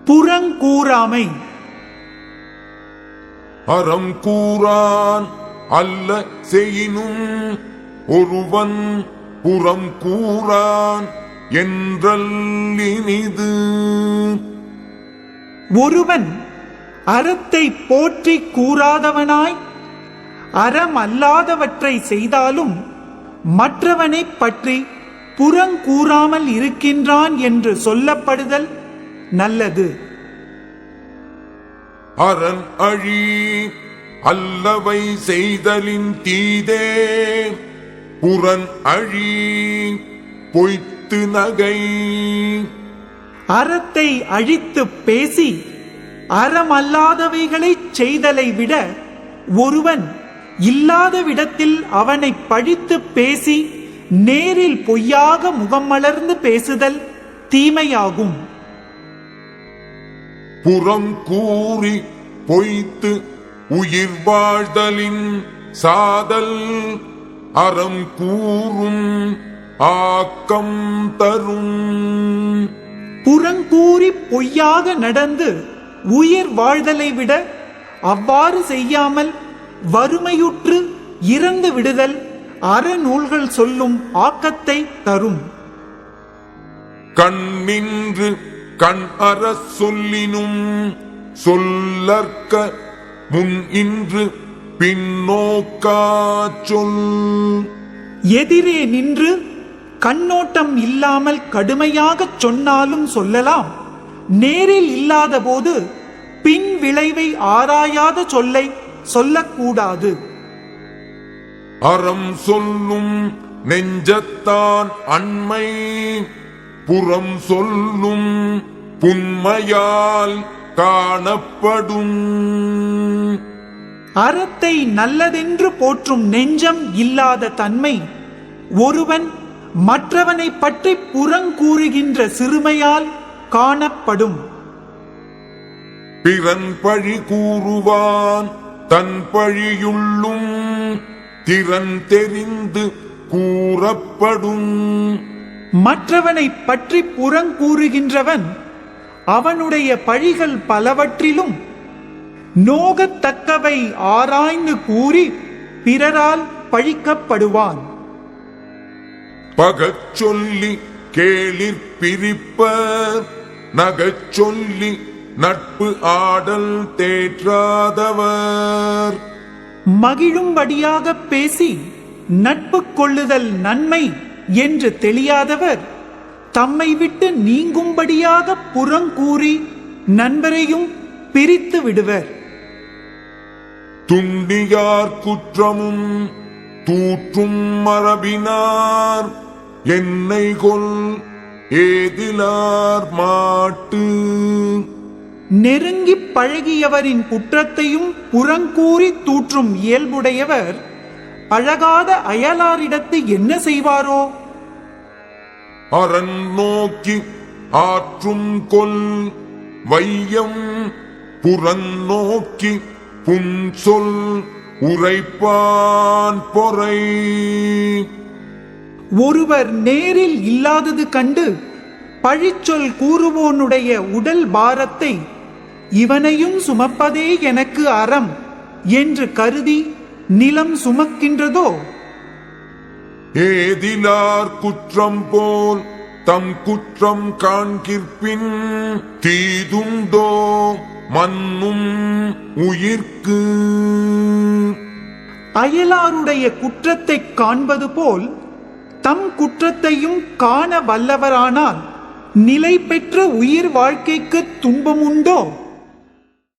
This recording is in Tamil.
புறங்கூறாமை. அறம் கூறான் அல்ல செய்யினும் ஒருவன் புறம் கூறான் என்றல்லினிது. ஒருவன் அறத்தை போற்றி கூறாதவனாய் அறம் அல்லாதவற்றை செய்தாலும் மற்றவனை பற்றி புறங்கூறாமல் இருக்கின்றான் என்று சொல்லப்படுதல் நல்லது. அரண் அழி அல்லவை செய்தலின் தீதே புறன் அழி பொய்த்து நகை. அறத்தை அழித்து பேசி அறம் அல்லாதவைகளை செய்தலை விட ஒருவன் இல்லாத விடத்தில் அவனை பழித்து பேசி நேரில் பொய்யாக முகம் மலர்ந்து பேசுதல் தீமையாகும். புறம் கூறி பொய்த்து உயிர் வாழ்தலின் சாதல் அறம் கூறும் ஆக்கம் தரும். புறங்கூறி பொய்யாக நடந்து உயிர் வாழ்தலை விட அவ்வாறு செய்யாமல் வறுமையுற்று இறந்து விடுதல் அறநூல்கள் சொல்லும் ஆக்கத்தை தரும். கண்ணின்று கண் அற சொல்லினும் சொல்லற்க முன் இன்று பின்னோக்கா சொல். எதிரே நின்று கண்ணோட்டம் இல்லாமல் கடுமையாக சொன்னாலும் சொல்லலாம். நேரில் இல்லாத போது பின் விளைவை ஆராயாத சொல்லை சொல்லக்கூடாது. அறம் சொல்லும் நெஞ்சத்தான் அண்மை புறம் சொல்லும் புன்மையால் காணப்படும். அறத்தை நல்லதென்று போற்றும் நெஞ்சம் இல்லாத தன்மை ஒருவன் மற்றவனை பற்றி புறங்கூறுகின்ற சிறுமையால் காணப்படும். பிறன் பழி கூறுவான் தன் பழியுள்ளும் திறன் தெரிந்து கூறப்படும். மற்றவனை பற்றி புறங்கூறுகின்றவன் அவனுடைய பழிகள் பலவற்றிலும் நோகத்தக்கவை ஆராய்ந்து கூறி பிறரால் பழிக்கப்படுவான். பகச் சொல்லி கேளிர் பிரிப்பர் நகச் சொல்லி நட்பு ஆடல் தேற்றாதவர். மகிழும்படியாக பேசி நட்பு கொள்ளுதல் நன்மை என்று தெரியாதவர் தம்மை விட்டு நீங்கும்படியாக புறங்கூறி நண்பரையும் பிரித்து விடுவர். துண்டியார் குற்றமும் தூற்றும் மரபினார் என்னை கொல் ஏதிலார் மாட்டு. நெருங்கி பழகியவரின் குற்றத்தையும் புறங்கூறி தூற்றும் இயல்புடையவர் பழகாத அயலாரிடத்து என்ன செய்வாரோ? அரண் நோக்கி ஆற்றும் கொல் வையம் புறநோக்கி புன்சொல் உரைப்பான் பொறை. ஒருவர் நேரில் இல்லாதது கண்டு பழிச்சொல் கூறுவோனுடைய உடல் பாரத்தை இவனையும் சுமப்பதே எனக்கு அறம் என்று கருதி நிலம் சுமக்கின்றதோ? ஏதிலார் குற்றம் போல் தம் குற்றம் காண்கிற்பின் தீதுண்டோ மன்னும் உயிர்க்கு. அயலாருடைய குற்றத்தை காண்பது போல் தம் குற்றத்தையும் காண வல்லவரானால் நிலை பெற்ற உயிர் வாழ்க்கைக்கு துன்பமுண்டோ?